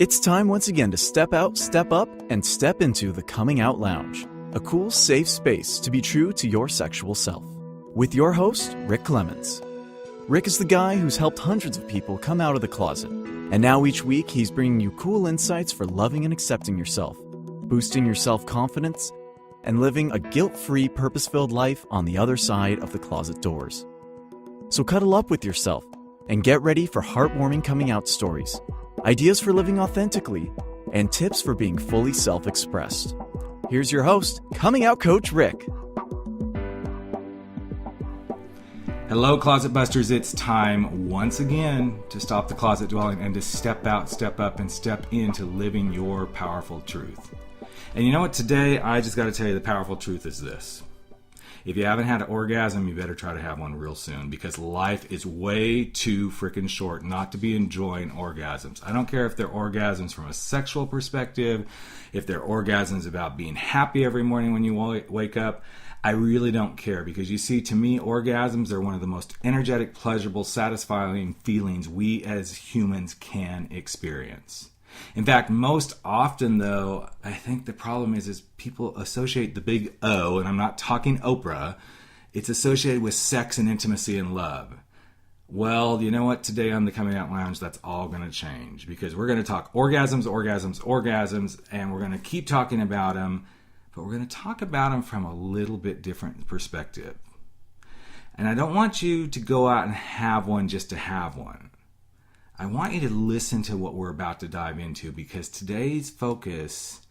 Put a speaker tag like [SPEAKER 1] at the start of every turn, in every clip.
[SPEAKER 1] It's time once again to step out, step up, and step into the Coming Out Lounge, a cool, safe space to be true to your sexual self. With your host, Rick Clemens. Rick is the guy who's helped hundreds of people come out of the closet, and now each week he's bringing you cool insights for loving and accepting yourself, boosting your self-confidence, and living a guilt-free, purpose-filled life on the other side of the closet doors. So cuddle up with yourself and get ready for heartwarming coming out stories, ideas for living authentically, and tips for being fully self-expressed. Here's your host, Coming Out Coach Rick.
[SPEAKER 2] Hello, Closet Busters. It's time once again to stop the closet dwelling and to step out, step up, and step into living your powerful truth. And you know what? Today, I just got to tell you the powerful truth is this. If you haven't had an orgasm, you better try to have one real soon, because life is way too freaking short not to be enjoying orgasms. I don't care if they're orgasms from a sexual perspective, if they're orgasms about being happy every morning when you wake up. I really don't care, because you see, to me, orgasms are one of the most energetic, pleasurable, satisfying feelings we as humans can experience. In fact, most often, though, I think the problem is people associate the big O, and I'm not talking Oprah, it's associated with sex and intimacy and love. Well, you know what? Today on the Coming Out Lounge, that's all going to change, because we're going to talk orgasms, and we're going to keep talking about them, but we're going to talk about them from a little bit different perspective. And I don't want you to go out and have one just to have one. I want you to listen to what we're about to dive into, because today's focus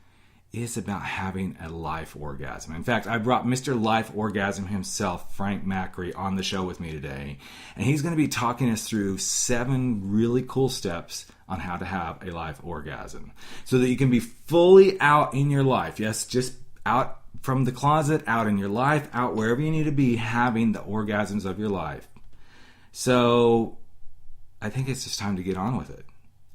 [SPEAKER 2] is about having a life orgasm. In fact, I brought Mr. Life Orgasm himself, Frank Macri, on the show with me today. And he's going to be talking us through 7 really cool steps on how to have a life orgasm, so that you can be fully out in your life. Yes, just out from the closet, out in your life, out wherever you need to be, having the orgasms of your life. So I think it's just time to get on with it.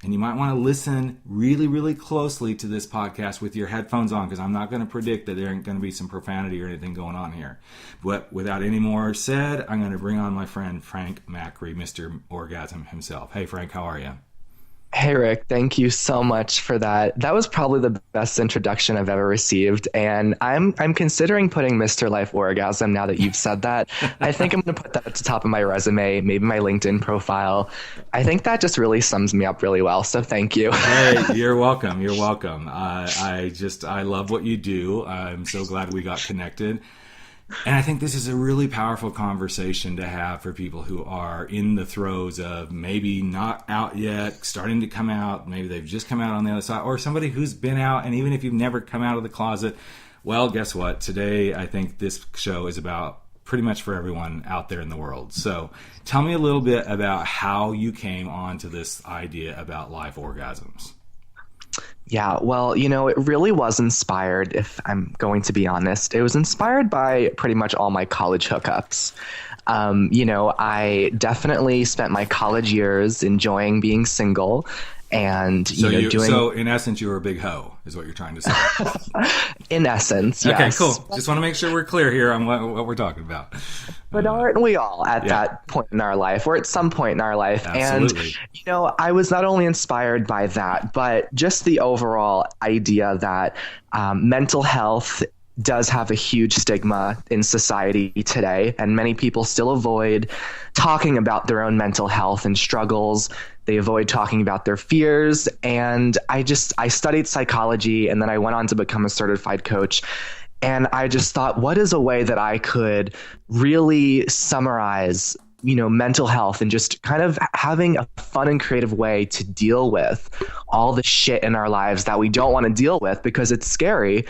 [SPEAKER 2] And you might want to listen really, really closely to this podcast with your headphones on, because I'm not going to predict that there ain't going to be some profanity or anything going on here. But without any more said, I'm going to bring on my friend Frank Macri, Mr. Orgasm himself. Hey, Frank, how are you?
[SPEAKER 3] Hey, Rick, thank you so much for that. That was probably the best introduction I've ever received. And I'm considering putting Mr. Life Orgasm now that you've said that. I think I'm going to put that at the top of my resume, maybe my LinkedIn profile. I think that just really sums me up really well. So thank you.
[SPEAKER 2] Hey, you're welcome. You're welcome. I love what you do. I'm so glad we got connected. And I think this is a really powerful conversation to have for people who are in the throes of maybe not out yet, starting to come out. Maybe they've just come out on the other side, or somebody who's been out. And even if you've never come out of the closet, well, guess what? Today, I think this show is about pretty much for everyone out there in the world. So tell me a little bit about how you came on to this idea about life orgasms.
[SPEAKER 3] Yeah, well, it really was inspired, if I'm going to be honest. It was inspired by pretty much all my college hookups. I definitely spent my college years enjoying being single and,
[SPEAKER 2] So in essence, you were a big hoe, is what you're trying to say.
[SPEAKER 3] In essence, yes.
[SPEAKER 2] Okay, cool. Just want to make sure we're clear here on what we're talking about.
[SPEAKER 3] But aren't we all at that point in our life, or at some point in our life?
[SPEAKER 2] Absolutely.
[SPEAKER 3] And, I was not only inspired by that, but just the overall idea that mental health does have a huge stigma in society today, and many people still avoid talking about their own mental health and struggles. They avoid talking about their fears. And I studied psychology, and then I went on to become a certified coach. And I just thought, what is a way that I could really summarize, mental health, and just kind of having a fun and creative way to deal with all the shit in our lives that we don't want to deal with because it's scary.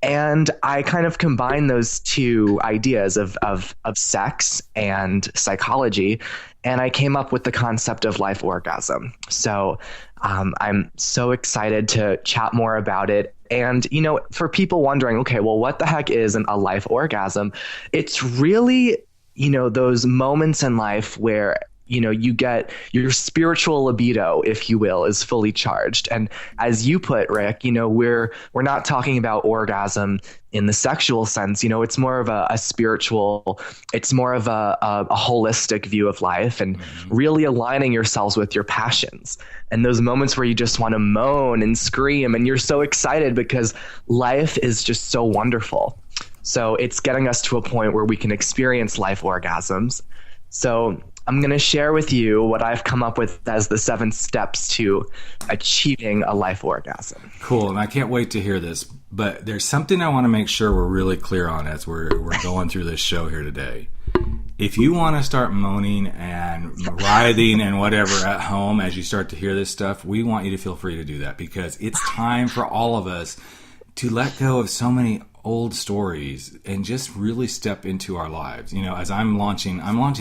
[SPEAKER 3] And I kind of combine those two ideas of sex and psychology, and I came up with the concept of life orgasm. So I'm so excited to chat more about it. And, for people wondering, okay, well, what the heck is a life orgasm? It's really, those moments in life where you get your spiritual libido, if you will, is fully charged. And as you put, Rick, we're not talking about orgasm in the sexual sense. It's more of a spiritual, it's more of a holistic view of life, and really aligning yourselves with your passions. And those moments where you just want to moan and scream, and you're so excited because life is just so wonderful. So it's getting us to a point where we can experience life orgasms. So I'm going to share with you what I've come up with as the 7 steps to achieving a life orgasm.
[SPEAKER 2] Cool. And I can't wait to hear this. But there's something I want to make sure we're really clear on as we're going through this show here today. If you want to start moaning and writhing and whatever at home as you start to hear this stuff, we want you to feel free to do that, because it's time for all of us to let go of so many old stories and just really step into our lives. As I'm launching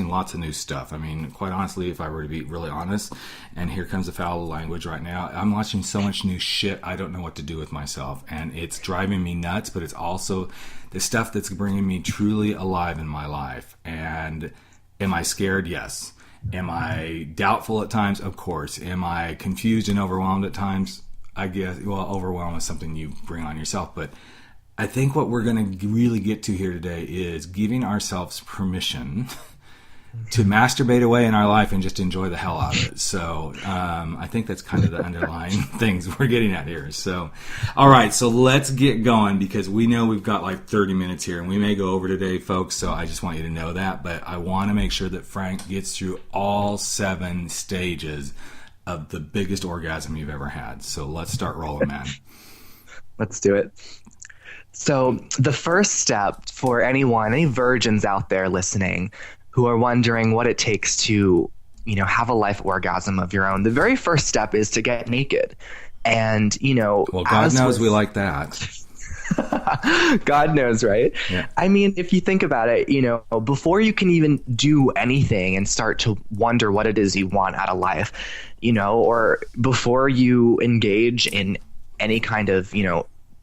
[SPEAKER 2] lots of new stuff. I mean, quite honestly, if I were to be really honest, and here comes the foul language right now, I'm launching so much new shit, I don't know what to do with myself. And it's driving me nuts, but it's also the stuff that's bringing me truly alive in my life. And am I scared? Yes. Am I doubtful at times? Of course. Am I confused and overwhelmed at times? I guess, overwhelm is something you bring on yourself, but I think what we're going to really get to here today is giving ourselves permission to masturbate away in our life and just enjoy the hell out of it. So I think that's kind of the underlying things we're getting at here. So, all right, so let's get going, because we know we've got like 30 minutes here, and we may go over today, folks, so I just want you to know that. But I want to make sure that Frank gets through all 7 stages of the biggest orgasm you've ever had. So let's start rolling, man.
[SPEAKER 3] Let's do it. So the first step for any virgins out there listening who are wondering what it takes to, have a life orgasm of your own, the very first step is to get naked. And,
[SPEAKER 2] well, God knows we like that.
[SPEAKER 3] God knows, right?
[SPEAKER 2] Yeah.
[SPEAKER 3] I mean, if you think about it, before you can even do anything and start to wonder what it is you want out of life, or before you engage in any kind of,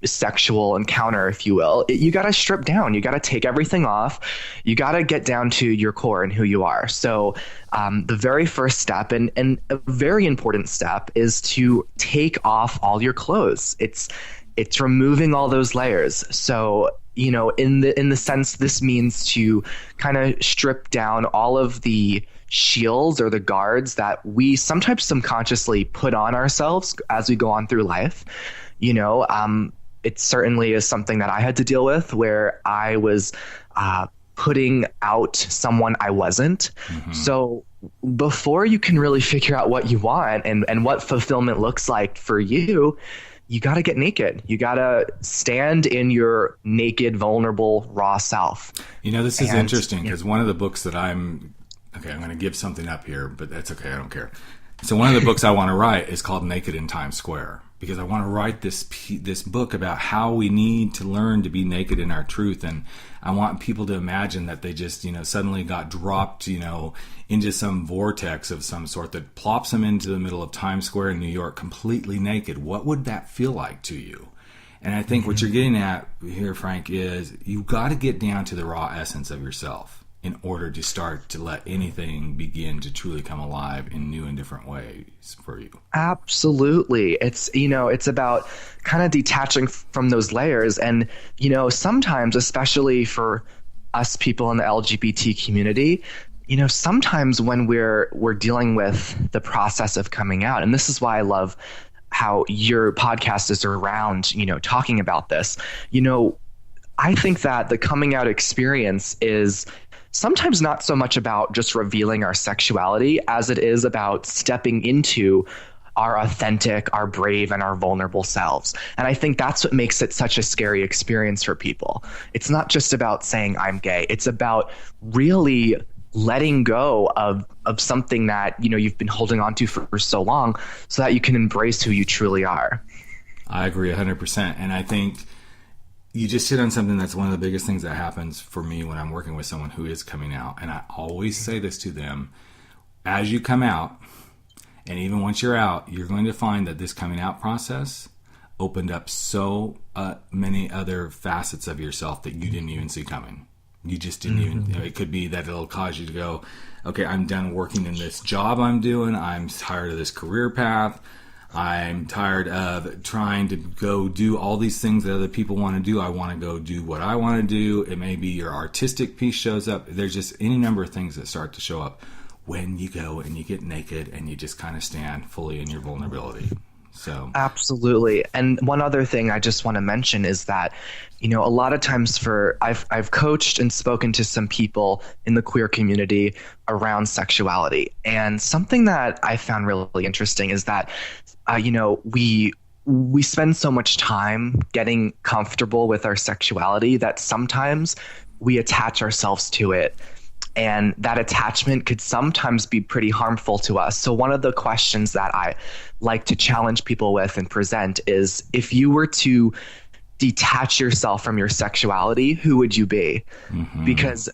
[SPEAKER 3] sexual encounter, if you will, you got to strip down. You got to take everything off. You got to get down to your core and who you are. So the very first step, and a very important step, is to take off all your clothes. It's removing all those layers. So, in the sense, this means to kind of strip down all of the shields or the guards that we sometimes subconsciously put on ourselves as we go on through life. It certainly is something that I had to deal with, where I was putting out someone I wasn't. Mm-hmm. So before you can really figure out what you want and what fulfillment looks like for you, you got to get naked. You got to stand in your naked, vulnerable, raw self.
[SPEAKER 2] This is interesting, because one of the books that I'm going to give something up here, but that's okay. I don't care. So one of the books I want to write is called Naked in Times Square, because I want to write this book about how we need to learn to be naked in our truth. And I want people to imagine that they just, suddenly got dropped, into some vortex of some sort that plops them into the middle of Times Square in New York completely naked. What would that feel like to you? And I think what you're getting at here, Frank, is you've got to get down to the raw essence of yourself in order to start to let anything begin to truly come alive in new and different ways for you.
[SPEAKER 3] Absolutely. It's about kind of detaching from those layers. And, sometimes, especially for us people in the LGBT community, sometimes when we're dealing with the process of coming out, and this is why I love how your podcast is around, talking about this, I think that the coming out experience is sometimes not so much about just revealing our sexuality as it is about stepping into our authentic, our brave, and our vulnerable selves. And I think that's what makes it such a scary experience for people. It's not just about saying I'm gay. It's about really letting go of something that, you've been holding on to for so long, so that you can embrace who you truly are.
[SPEAKER 2] I agree 100%. And I think you just hit on something that's one of the biggest things that happens for me when I'm working with someone who is coming out. And I always say this to them: as you come out, and even once you're out, you're going to find that this coming out process opened up so many other facets of yourself that you didn't even see coming. You just didn't even, it could be that it'll cause you to go, okay, I'm done working in this job I'm doing. I'm tired of this career path. I'm tired of trying to go do all these things that other people want to do. I want to go do what I want to do. It may be your artistic piece shows up. There's just any number of things that start to show up when you go and you get naked and you just kind of stand fully in your vulnerability. So
[SPEAKER 3] absolutely. And one other thing I just want to mention is that, a lot of times I've coached and spoken to some people in the queer community around sexuality. And something that I found really interesting is that, we spend so much time getting comfortable with our sexuality that sometimes we attach ourselves to it. And that attachment could sometimes be pretty harmful to us. So one of the questions that I like to challenge people with and present is, if you were to detach yourself from your sexuality, who would you be? Mm-hmm. Because,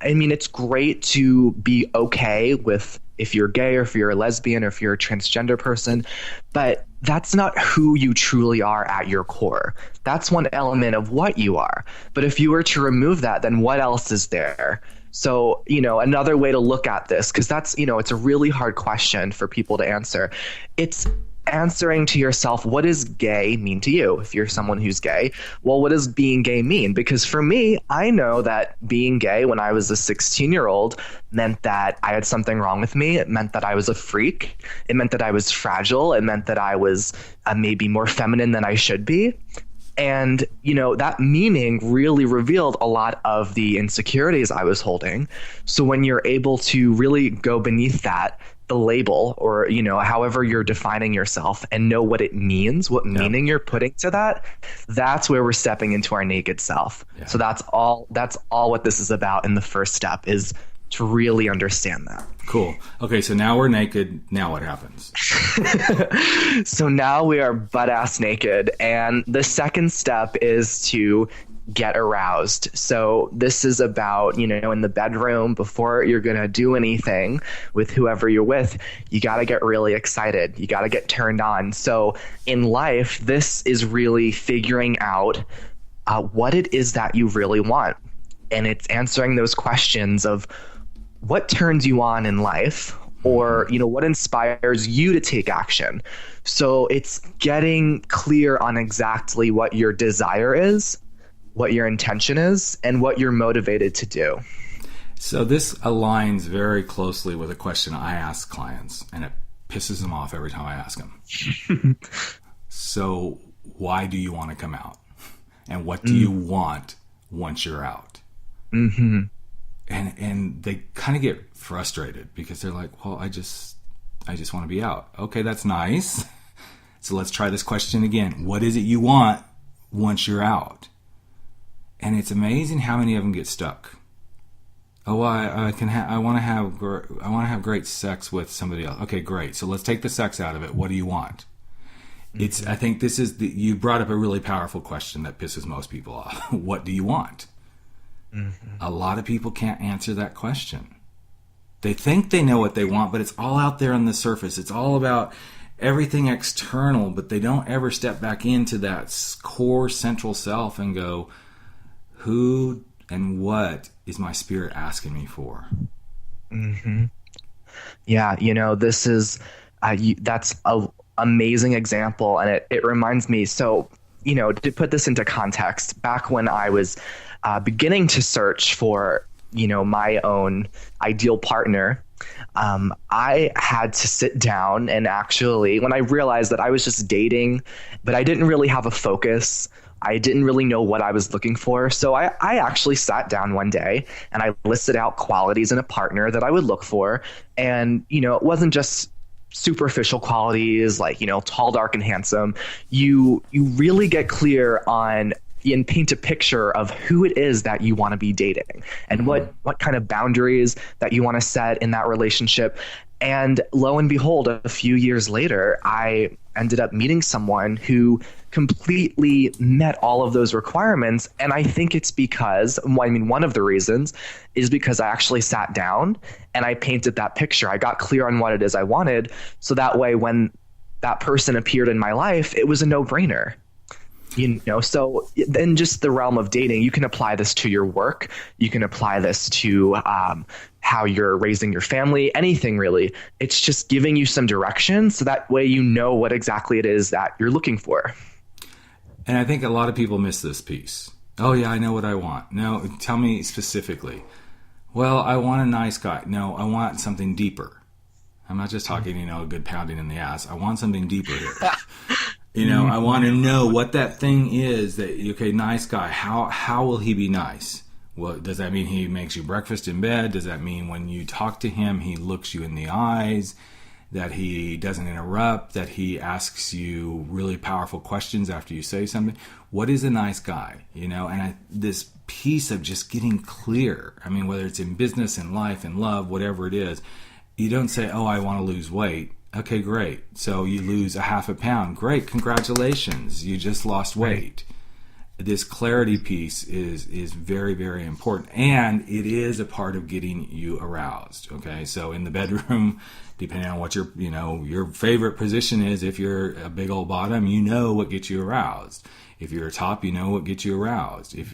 [SPEAKER 3] it's great to be okay with if you're gay or if you're a lesbian or if you're a transgender person, but that's not who you truly are at your core. That's one element of what you are. But if you were to remove that, then what else is there? So, another way to look at this, because that's, it's a really hard question for people to answer. It's answering to yourself, what does gay mean to you? If you're someone who's gay, well, what does being gay mean? Because for me, I know that being gay when I was a 16-year-old meant that I had something wrong with me. It meant that I was a freak. It meant that I was fragile. It meant that I was maybe more feminine than I should be. And, that meaning really revealed a lot of the insecurities I was holding. So when you're able to really go beneath that, the label, or, however you're defining yourself, and know what it means, what meaning you're putting to that, that's where we're stepping into our naked self. Yeah. So that's all what this is about in the first step, is to really understand that.
[SPEAKER 2] Cool. Okay, so now we're naked. Now what happens?
[SPEAKER 3] So now we are butt-ass naked. And the second step is to get aroused. So this is about, in the bedroom, before you're going to do anything with whoever you're with, you got to get really excited. You got to get turned on. So in life, this is really figuring out what it is that you really want. And it's answering those questions of what turns you on in life, or, what inspires you to take action. So it's getting clear on exactly what your desire is, what your intention is, and what you're motivated to do.
[SPEAKER 2] So this aligns very closely with a question I ask clients, and it pisses them off every time I ask them. So why do you want to come out? And what do you want once you're out? Mm-hmm. And they kind of get frustrated because they're like, well, I just want to be out. Okay, that's nice. So let's try this question again. What is it you want once you're out? And it's amazing how many of them get stuck. Oh, I want to have great sex with somebody else. Okay, great. So let's take the sex out of it. What do you want? Mm-hmm. I think you brought up a really powerful question that pisses most people off. What do you want? Mm-hmm. A lot of people can't answer that question. They think they know what they want, but it's all out there on the surface. It's all about everything external, but they don't ever step back into that core central self and go, who and what is my spirit asking me for?
[SPEAKER 3] Mm-hmm. Yeah, this is that's an amazing example, and it reminds me. So, to put this into context, back when I was beginning to search for, my own ideal partner, I had to sit down and actually, when I realized that I was just dating, but I didn't really have a focus, I didn't really know what I was looking for. So I actually sat down one day and I listed out qualities in a partner that I would look for. And, it wasn't just superficial qualities like, tall, dark, and handsome. You really get clear on and paint a picture of who it is that you want to be dating and what kind of boundaries that you want to set in that relationship. And lo and behold, a few years later, I ended up meeting someone who completely met all of those requirements. And I think it's because, one of the reasons is because I actually sat down and I painted that picture. I got clear on what it is I wanted. So that way, when that person appeared in my life, it was a no-brainer. So in just the realm of dating, you can apply this to your work. You can apply this to how you're raising your family, anything really. It's just giving you some direction so that way you know what exactly it is that you're looking for.
[SPEAKER 2] And I think a lot of people miss this piece. Oh yeah, I know what I want. No, tell me specifically. Well, I want a nice guy. No, I want something deeper. I'm not just talking, a good pounding in the ass. I want something deeper here. I want to know what that thing is that, okay, nice guy. How will he be nice? Well, does that mean he makes you breakfast in bed? Does that mean when you talk to him, he looks you in the eyes? That he doesn't interrupt? That he asks you really powerful questions after you say something? What is a nice guy? This piece of just getting clear. I mean, whether it's in business, in life, in love, whatever it is, you don't say, oh, I want to lose weight. Okay, great. So you lose a half a pound. Great, congratulations. You just lost weight. This clarity piece is very, very important. And it is a part of getting you aroused. Okay, so in the bedroom, depending on what your favorite position is, if you're a big old bottom, what gets you aroused. If you're a top, what gets you aroused. If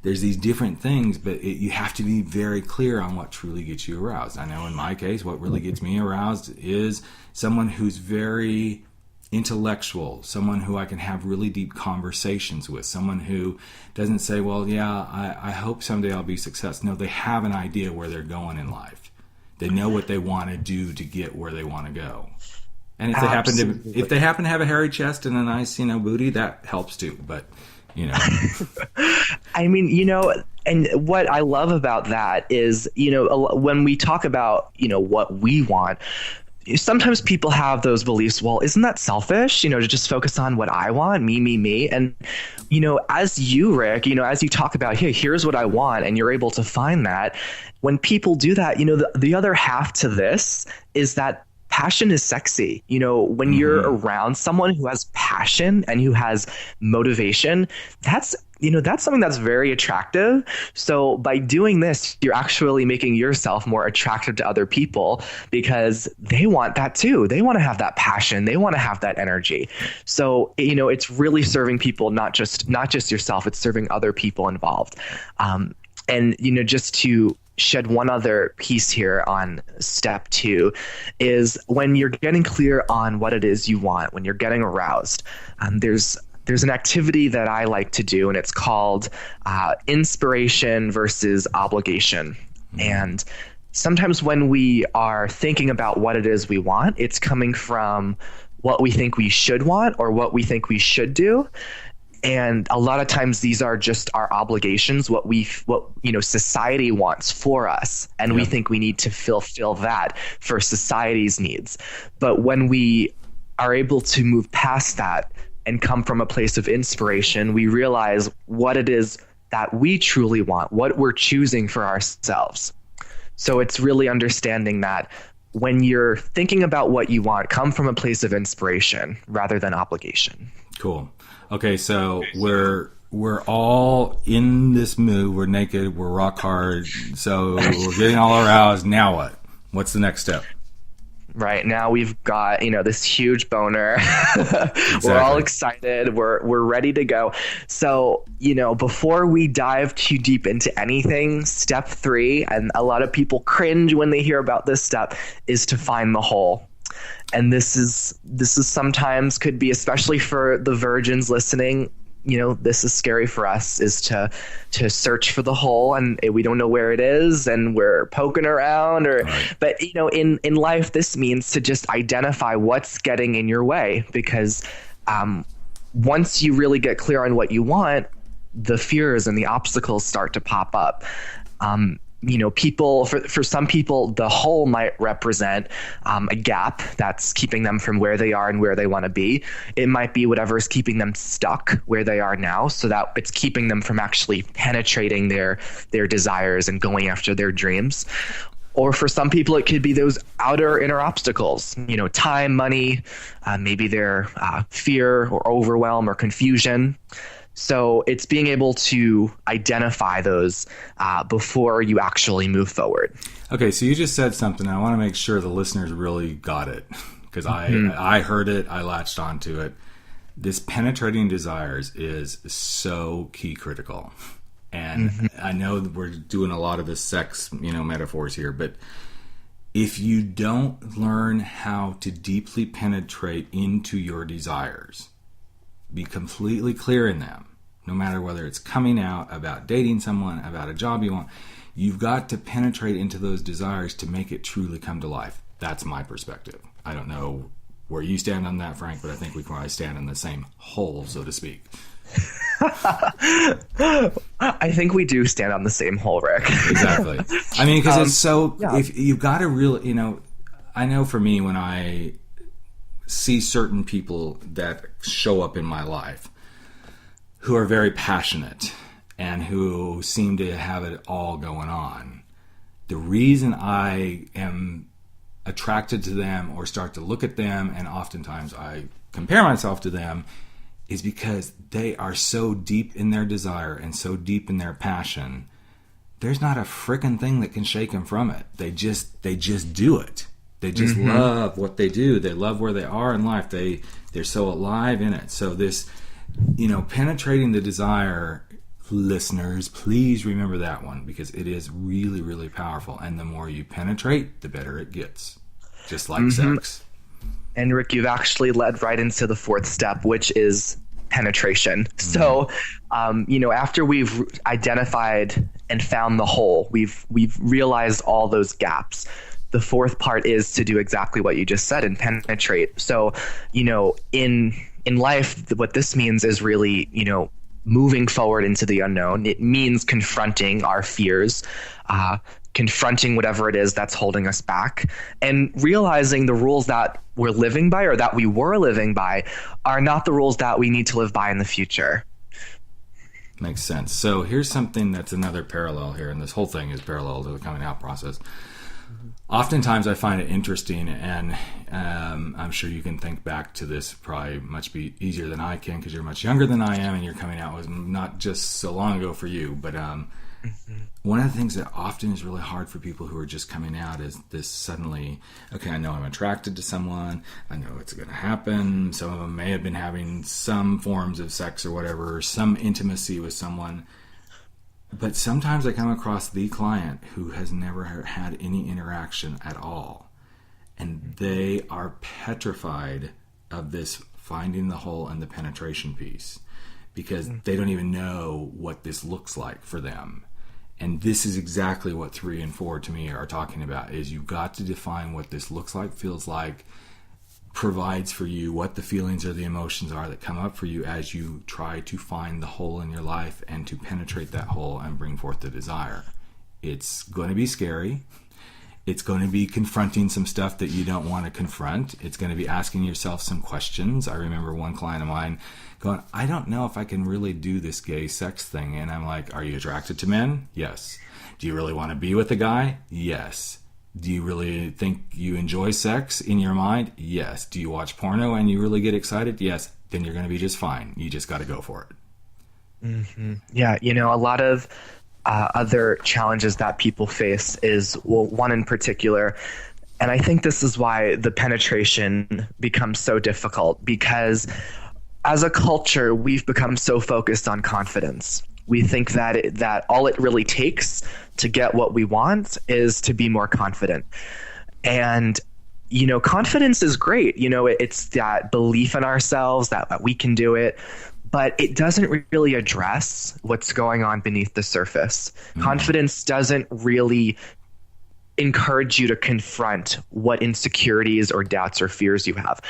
[SPEAKER 2] there's these different things, but you have to be very clear on what truly gets you aroused. I know in my case, what really gets me aroused is someone who's very intellectual, someone who I can have really deep conversations with, someone who doesn't say, well, yeah, I hope someday I'll be successful. No, they have an idea where they're going in life. They know what they want to do to get where they want to go. And if they happen to have a hairy chest and a nice, booty, that helps too. But,
[SPEAKER 3] I mean, and what I love about that is, when we talk about, what we want, sometimes people have those beliefs, well, isn't that selfish, to just focus on what I want, me. And, as you, Rick, as you talk about, hey, here's what I want, and you're able to find that, when people do that, the other half to this is that passion is sexy. When you're around someone who has passion and who has motivation, that's something that's very attractive. So by doing this, you're actually making yourself more attractive to other people because they want that too. They want to have that passion. They want to have that energy. So, it's really serving people, not just yourself. It's serving other people involved. And, just to shed one other piece here on step 2 is when you're getting clear on what it is you want, when you're getting aroused, there's an activity that I like to do, and it's called inspiration versus obligation. And sometimes when we are thinking about what it is we want, it's coming from what we think we should want or what we think we should do. And a lot of times these are just our obligations, what society wants for us. And we think we need to fulfill that for society's needs. But when we are able to move past that and come from a place of inspiration, we realize what it is that we truly want, what we're choosing for ourselves. So it's really understanding that when you're thinking about what you want, come from a place of inspiration rather than obligation.
[SPEAKER 2] Cool. Okay, so we're all in this mood. We're naked. We're rock hard. So we're getting all aroused. Now what? What's the next step?
[SPEAKER 3] Right now we've got this huge boner.
[SPEAKER 2] Exactly.
[SPEAKER 3] We're all excited. We're ready to go. So before we dive too deep into anything, step 3, and a lot of people cringe when they hear about this step, is to find the hole. And this is sometimes could be, especially for the virgins listening, this is scary for us, is to search for the hole, and we don't know where it is, and we're poking around, but in life, this means to just identify what's getting in your way, because once you really get clear on what you want, the fears and the obstacles start to pop up. For some people, the hole might represent a gap that's keeping them from where they are and where they want to be. It might be whatever is keeping them stuck where they are now, so that it's keeping them from actually penetrating their desires and going after their dreams. Or for some people, it could be those outer inner obstacles, time, money, maybe their fear or overwhelm or confusion. So it's being able to identify those before you actually move forward.
[SPEAKER 2] Okay, so you just said something. I want to make sure the listeners really got it, because I heard it, I latched onto it. this penetrating desires is so key critical. And I know that we're doing a lot of the sex, metaphors here, but if you don't learn how to deeply penetrate into your desires, be completely clear in them, no matter whether it's coming out about dating someone, about a job you want, you've got to penetrate into those desires to make it truly come to life. That's my perspective. I don't know where you stand on that, Frank, but I think we probably stand in the same hole, so to speak.
[SPEAKER 3] I think we do stand on the same hole, Rick.
[SPEAKER 2] Exactly. I mean, because it's so, if you've got to really, I know for me, when I see certain people that show up in my life who are very passionate and who seem to have it all going on, the reason I am attracted to them or start to look at them, and oftentimes I compare myself to them, is because they are so deep in their desire and so deep in their passion. There's not a frickin' thing that can shake them from it. They just do it. They just love what they do. They love where they are in life. They're so alive in it. So this, penetrating the desire, listeners, please remember that one, because it is really, really powerful. And the more you penetrate, the better it gets. Just like sex.
[SPEAKER 3] And Rick, you've actually led right into the fourth step, which is penetration. So, after we've identified and found the hole, we've realized all those gaps. The fourth part is to do exactly what you just said and penetrate. So, in life, what this means is really, moving forward into the unknown. It means confronting our fears, confronting whatever it is that's holding us back, and realizing the rules that we're living by, or that we were living by, are not the rules that we need to live by in the future.
[SPEAKER 2] Makes sense. So here's something that's another parallel here, and this whole thing is parallel to the coming out process. Oftentimes I find it interesting, and I'm sure you can think back to this probably much be easier than I can, because you're much younger than I am, and your coming out was not just so long ago for you. But one of the things that often is really hard for people who are just coming out is this suddenly, okay, I know I'm attracted to someone. I know it's going to happen. Some of them may have been having some forms of sex or whatever, some intimacy with someone. But sometimes I come across the client who has never had any interaction at all. And they are petrified of this finding the hole and the penetration piece, because they don't even know what this looks like for them. And this is exactly what 3 and 4 to me are talking about, is you've got to define what this looks like, feels like, provides for you, what the feelings or the emotions are that come up for you as you try to find the hole in your life and to penetrate that hole and bring forth the desire. It's going to be scary. It's going to be confronting some stuff that you don't want to confront. It's going to be asking yourself some questions. I remember one client of mine going, I don't know if I can really do this gay sex thing. And I'm like, are you attracted to men? Yes. Do you really want to be with a guy? Yes. Do you really think you enjoy sex in your mind? Yes. Do you watch porno and you really get excited? Yes. Then you're going to be just fine. You just got to go for it.
[SPEAKER 3] Yeah. A lot of other challenges that people face is, well, one in particular, and I think this is why the penetration becomes so difficult, because as a culture, we've become so focused on confidence. We think that all it really takes to get what we want is to be more confident. And, confidence is great. It's that belief in ourselves that we can do it, but it doesn't really address what's going on beneath the surface. Confidence doesn't really encourage you to confront what insecurities or doubts or fears you have.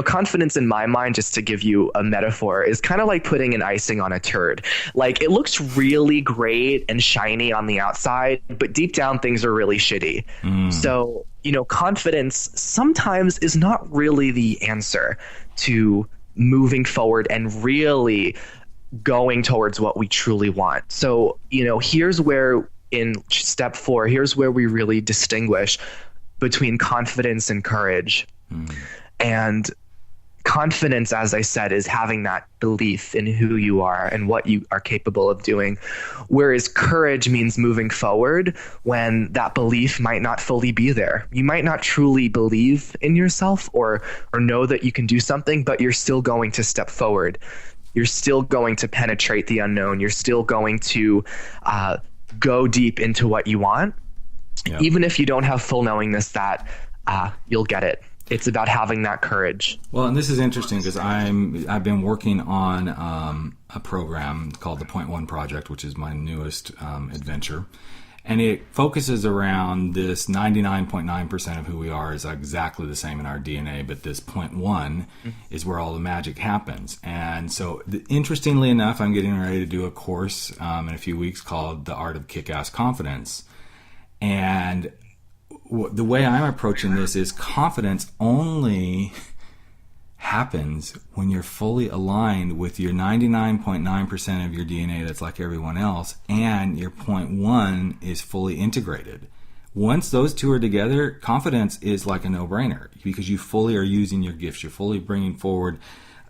[SPEAKER 3] Confidence in my mind, just to give you a metaphor, is kind of like putting an icing on a turd. Like, it looks really great and shiny on the outside, but deep down things are really shitty. So, confidence sometimes is not really the answer to moving forward and really going towards what we truly want. So, here's where in step 4, here's where we really distinguish between confidence and courage. And confidence, as I said, is having that belief in who you are and what you are capable of doing. Whereas courage means moving forward when that belief might not fully be there. You might not truly believe in yourself or know that you can do something, but you're still going to step forward. You're still going to penetrate the unknown. You're still going to go deep into what you want, even if you don't have full knowingness that you'll get it. It's about having that courage.
[SPEAKER 2] Well, and this is interesting because I've been working on a program called the Point One Project, which is my newest adventure. And it focuses around this 99.9% of who we are is exactly the same in our DNA, but this 0.1 is where all the magic happens. And so, interestingly enough, I'm getting ready to do a course in a few weeks called The Art of Kick-Ass Confidence. And the way I'm approaching this is confidence only happens when you're fully aligned with your 99.9% of your DNA that's like everyone else, and your 0.1 is fully integrated. Once those two are together, confidence is like a no-brainer because you fully are using your gifts. You're fully bringing forward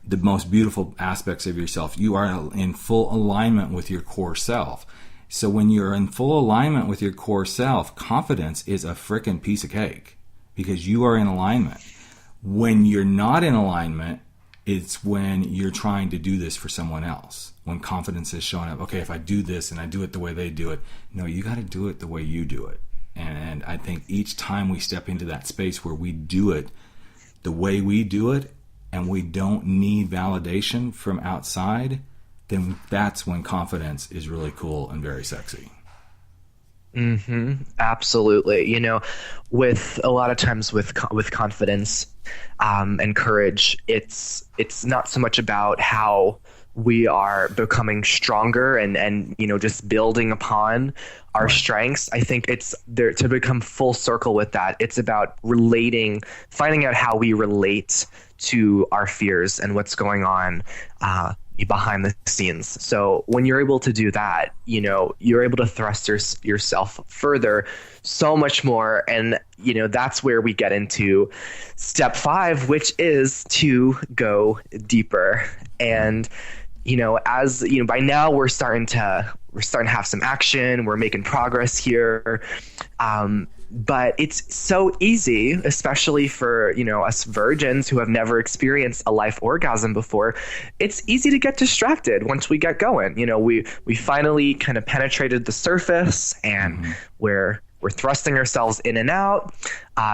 [SPEAKER 2] the most beautiful aspects of yourself. You are in full alignment with your core self. So when you're in full alignment with your core self, confidence is a frickin' piece of cake because you are in alignment. When you're not in alignment, it's when you're trying to do this for someone else. When confidence is showing up, okay, if I do this and I do it the way they do it, no, you got to do it the way you do it. And I think each time we step into that space where we do it the way we do it and we don't need validation from outside, then that's when confidence is really cool and very sexy.
[SPEAKER 3] Absolutely. You know, with a lot of times with confidence and courage, it's not so much about how we are becoming stronger and you know, just building upon our strengths. I think it's there to become full circle with that. It's about finding out how we relate to our fears and what's going on behind the scenes. So when you're able to do that, you know, you're able to thrust yourself further so much more. And, you know, that's where we get into step 5, which is to go deeper. And, you know, as you know, by now we're starting to have some action. We're making progress here. But it's so easy, especially for, you know, us virgins who have never experienced a life orgasm before. It's easy to get distracted once we get going. You know, we finally kind of penetrated the surface, and we're thrusting ourselves in and out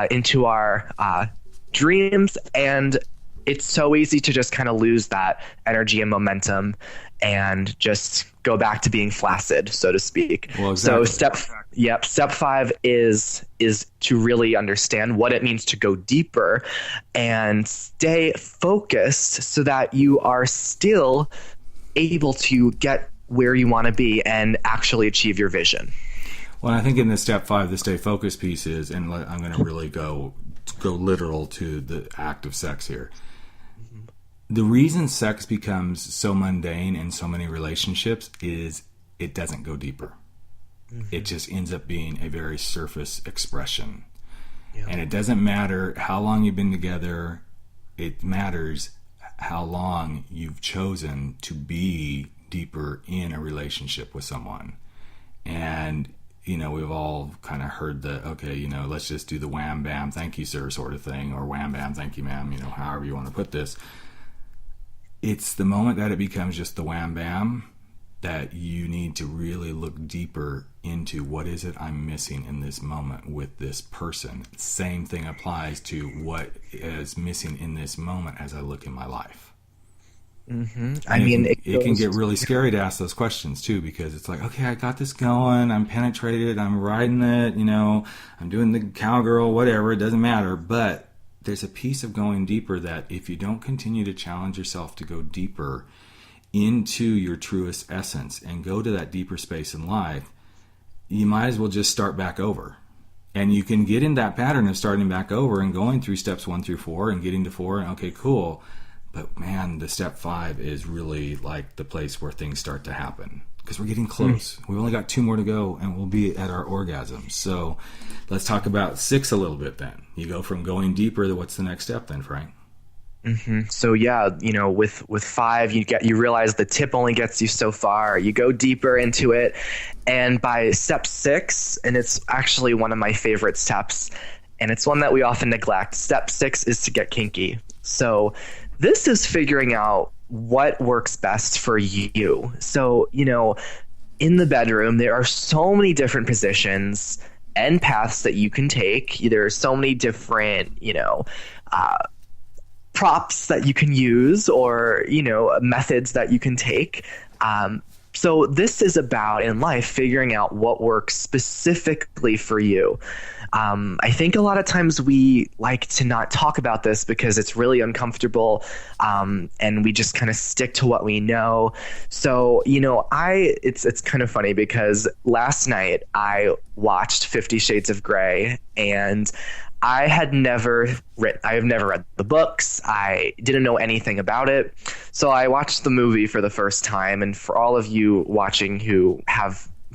[SPEAKER 3] into our dreams, and it's so easy to just kind of lose that energy and momentum and just go back to being flaccid, so to speak.
[SPEAKER 2] Well, exactly.
[SPEAKER 3] So step 5 is to really understand what it means to go deeper and stay focused so that you are still able to get where you want to be and actually achieve your vision.
[SPEAKER 2] Well, I think in this step 5, the stay focused piece is, and I'm going to really go literal to the act of sex here. The reason sex becomes so mundane in so many relationships is it doesn't go deeper. It just ends up being a very surface expression. Yeah. And it doesn't matter how long you've been together. It matters how long you've chosen to be deeper in a relationship with someone. And, you know, we've all kind of heard the, okay, you know, let's just do the wham, bam, thank you, sir, sort of thing, or wham, bam, thank you, ma'am, you know, however you want to put this. It's the moment that it becomes just the wham bam that you need to really look deeper into what is it I'm missing in this moment with this person. Same thing applies to what is missing in this moment as I look in my life.
[SPEAKER 3] I mean,
[SPEAKER 2] it can get really scary to ask those questions too, because it's like, okay, I got this going, I'm penetrated, I'm riding it, you know, I'm doing the cowgirl, whatever, it doesn't matter. But there's a piece of going deeper that if you don't continue to challenge yourself to go deeper into your truest essence and go to that deeper space in life, you might as well just start back over. And you can get in that pattern of starting back over and going through steps 1 through 4 and getting to 4 and okay, cool. But man, the step 5 is really like the place where things start to happen because we're getting close. We've only got 2 more to go and we'll be at our orgasm. So let's talk about 6 a little bit then. You go from going deeper to what's the next step then, Frank?
[SPEAKER 3] So yeah, with five, you realize the tip only gets you so far. You go deeper into it, and by step six, and it's actually one of my favorite steps, and it's one that we often neglect. Step six is to get kinky. So this is figuring out what works best for you. So in the bedroom, there are so many different positions and paths that you can take. There are so many different props that you can use, or methods that you can take. So this is about, in life, figuring out what works specifically for you. I think a lot of times we like to not talk about this because it's really uncomfortable, and we just kind of stick to what we know. So it's kind of funny because last night I watched 50 Shades of Grey, and I have never read the books. I didn't know anything about it. So I watched the movie for the first time. And for all of you watching who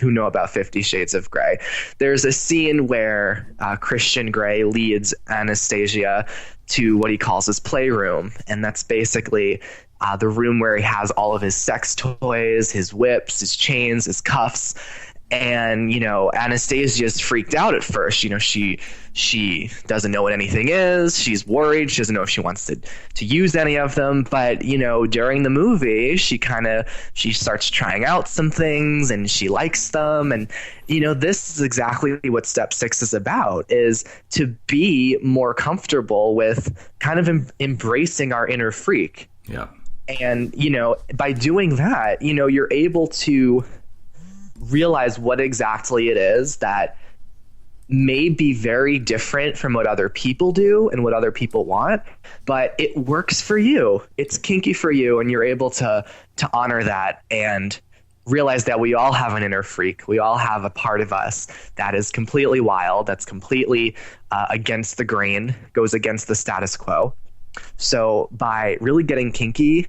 [SPEAKER 3] know about 50 Shades of Grey, there's a scene where Christian Grey leads Anastasia to what he calls his playroom. And that's basically the room where he has all of his sex toys, his whips, his chains, his cuffs. And Anastasia's freaked out at first. She doesn't know what anything is. She's worried. She doesn't know if she wants to use any of them. But during the movie, she starts trying out some things, and she likes them. And this is exactly what step six is about: is to be more comfortable with kind of embracing our inner freak.
[SPEAKER 2] Yeah.
[SPEAKER 3] And by doing that, you're able to realize what exactly it is that may be very different from what other people do and what other people want, but it works for you. It's kinky for you, and you're able to honor that and realize that we all have an inner freak. We all have a part of us that is completely wild, that's completely against the grain, goes against the status quo. So by really getting kinky,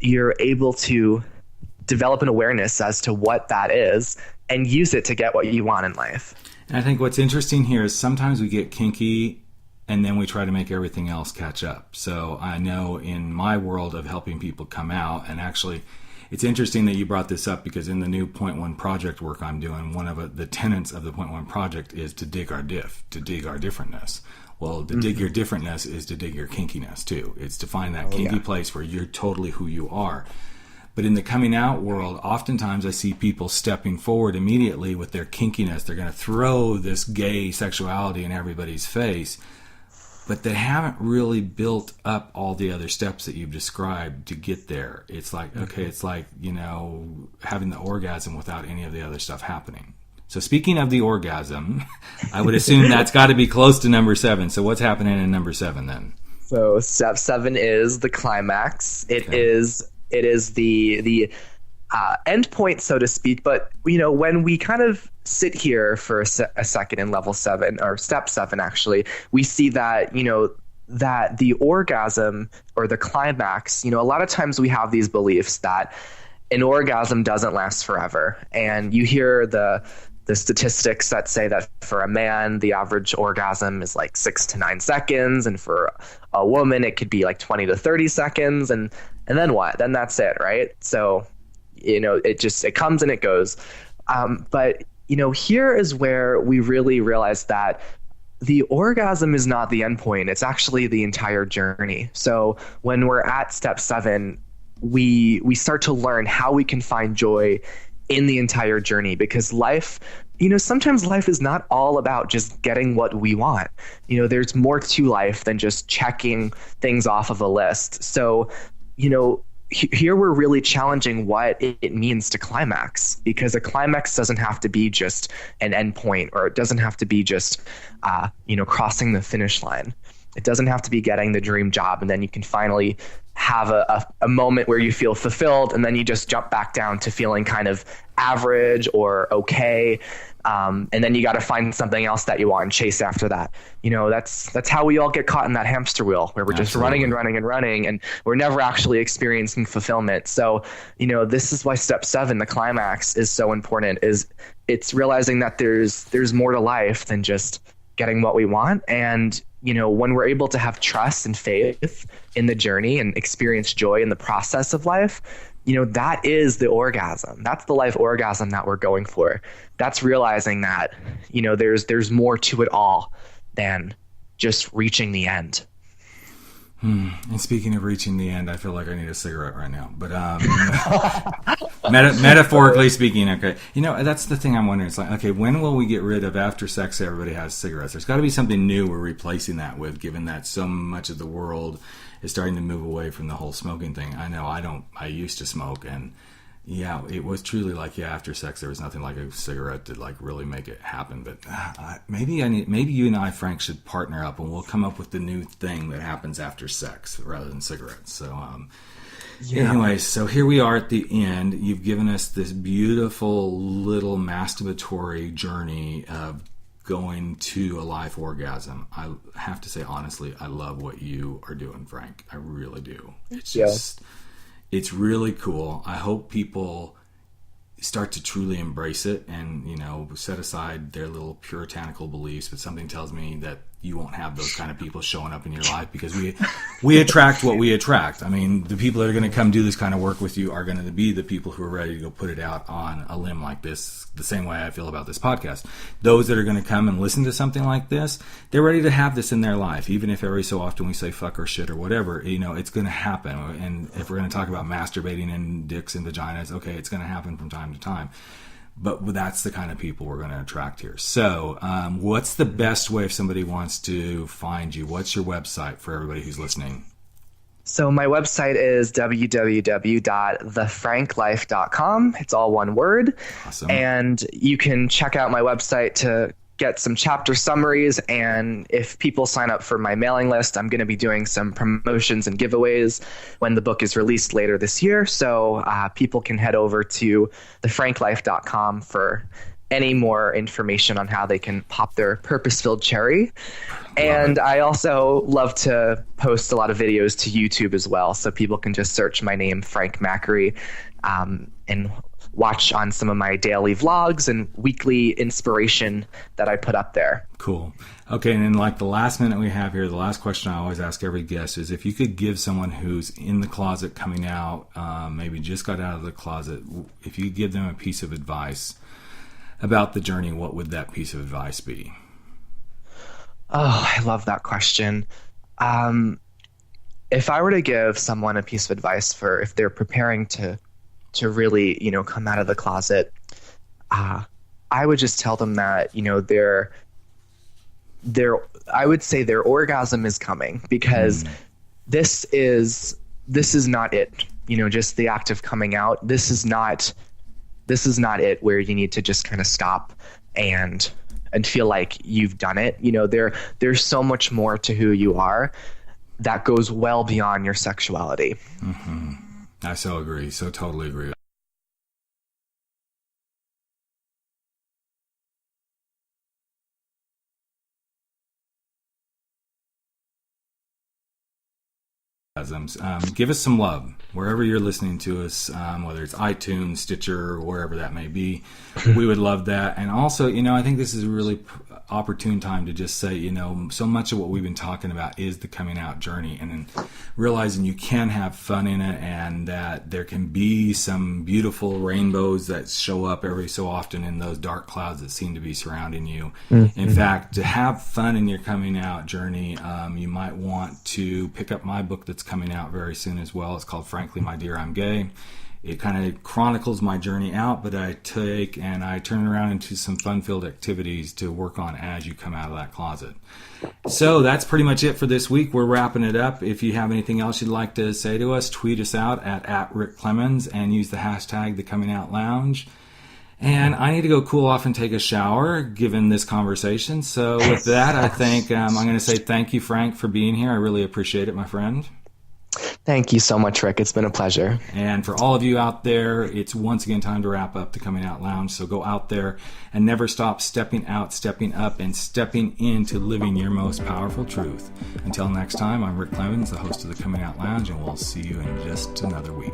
[SPEAKER 3] you're able to develop an awareness as to what that is and use it to get what you want in life.
[SPEAKER 2] And I think what's interesting here is sometimes we get kinky and then we try to make everything else catch up. So I know in my world of helping people come out, and actually it's interesting that you brought this up because in the new Point One project work I'm doing, one of the tenets of the Point One project is to dig our to dig our differentness. Well, to dig your differentness is to dig your kinkiness too. It's to find that kinky place where you're totally who you are. But in the coming out world, oftentimes I see people stepping forward immediately with their kinkiness. They're going to throw this gay sexuality in everybody's face, but they haven't really built up all the other steps that you've described to get there. It's like, okay, it's like, having the orgasm without any of the other stuff happening. So speaking of the orgasm, I would assume that's got to be close to number 7. So what's happening in number 7 then?
[SPEAKER 3] So step 7 is the climax. It is the end point, so to speak. But when we kind of sit here for a second in level 7, or step 7, actually, we see that that the orgasm or the climax. A lot of times we have these beliefs that an orgasm doesn't last forever, and you hear the statistics that say that for a man, the average orgasm is like 6 to 9 seconds. And for a woman, it could be like 20 to 30 seconds. And then what? Then that's it, right? So, it comes and it goes. But here is where we really realize that the orgasm is not the end point. It's actually the entire journey. So when we're at step 7, we start to learn how we can find joy in the entire journey, because life, sometimes life is not all about just getting what we want. There's more to life than just checking things off of a list. So, here we're really challenging what it means to climax, because a climax doesn't have to be just an endpoint, or it doesn't have to be just, crossing the finish line. It doesn't have to be getting the dream job and then you can finally have a moment where you feel fulfilled, and then you just jump back down to feeling kind of average or okay. And then you got to find something else that you want and chase after that. That's how we all get caught in that hamster wheel where we're just running and running and running, and we're never actually experiencing fulfillment. So, this is why step 7, the climax, is so important. It's realizing that there's more to life than just getting what we want. And, when we're able to have trust and faith in the journey and experience joy in the process of life, that is the orgasm. That's the life orgasm that we're going for. That's realizing that, there's more to it all than just reaching the end.
[SPEAKER 2] And speaking of reaching the end, I feel like I need a cigarette right now. But metaphorically speaking, okay. That's the thing I'm wondering. It's like, okay, when will we get rid of after sex everybody has cigarettes? There's got to be something new we're replacing that with, given that so much of the world is starting to move away from the whole smoking thing. I know I used to smoke, and yeah, it was truly like, after sex there was nothing like a cigarette to like really make it happen. But maybe you and I, Frank, should partner up and we'll come up with the new thing that happens after sex rather than cigarettes. So anyway, so here we are at the end. You've given us this beautiful little masturbatory journey of going to a life orgasm. I have to say, honestly, I love what you are doing, Frank. I really do. It's really cool. I hope people start to truly embrace it and, set aside their little puritanical beliefs. But something tells me that you won't have those kind of people showing up in your life, because we attract what we attract. I mean, the people that are going to come do this kind of work with you are going to be the people who are ready to go put it out on a limb like this, the same way I feel about this podcast. Those that are going to come and listen to something like this, they're ready to have this in their life. Even if every so often we say fuck or shit or whatever, it's going to happen. And if we're going to talk about masturbating and dicks and vaginas, okay, it's going to happen from time to time. But that's the kind of people we're going to attract here. So what's the best way if somebody wants to find you? What's your website for everybody who's listening?
[SPEAKER 3] So my website is www.thefranklife.com. It's all one word.
[SPEAKER 2] Awesome.
[SPEAKER 3] And you can check out my website to get some chapter summaries. And if people sign up for my mailing list, I'm going to be doing some promotions and giveaways when the book is released later this year. So people can head over to thefranklife.com for any more information on how they can pop their purpose-filled cherry. And I also love to post a lot of videos to YouTube as well. So people can just search my name, Frank Macri, and watch on some of my daily vlogs and weekly inspiration that I put up there.
[SPEAKER 2] Cool. Okay, and then like the last minute we have here, the last question I always ask every guest is, if you could give someone who's in the closet coming out, maybe just got out of the closet, if you could give them a piece of advice about the journey, what would that piece of advice be?
[SPEAKER 3] Oh, I love that question. If I were to give someone a piece of advice for if they're preparing to really, come out of the closet, I would just tell them that, I would say their orgasm is coming, because this is not it, just the act of coming out. This is not it where you need to just kind of stop and feel like you've done it. There's so much more to who you are that goes well beyond your sexuality.
[SPEAKER 2] Mm-hmm. I so agree. So totally agree. Give us some love wherever you're listening to us, whether it's iTunes, Stitcher, or wherever that may be. We would love that. And also, I think this is a really opportune time to just say, so much of what we've been talking about is the coming out journey, and then realizing you can have fun in it, and that there can be some beautiful rainbows that show up every so often in those dark clouds that seem to be surrounding you. Mm-hmm. In fact, to have fun in your coming out journey, you might want to pick up my book that's coming out very soon as well. It's called Frankly, My Dear, I'm Gay. It kind of chronicles my journey out, but I turn it around into some fun-filled activities to work on as you come out of that closet. So that's pretty much it for this week. We're wrapping it up. If you have anything else you'd like to say to us, tweet us out at Rick Clemens and use the hashtag #TheComingOutLounge. And I need to go cool off and take a shower, given this conversation. So with that, I think I'm going to say thank you, Frank, for being here. I really appreciate it, my friend.
[SPEAKER 3] Thank you so much, Rick. It's been a pleasure.
[SPEAKER 2] And for all of you out there, it's once again time to wrap up the Coming Out Lounge. So go out there and never stop stepping out, stepping up, and stepping into living your most powerful truth. Until next time, I'm Rick Clemens, the host of the Coming Out Lounge, and we'll see you in just another week.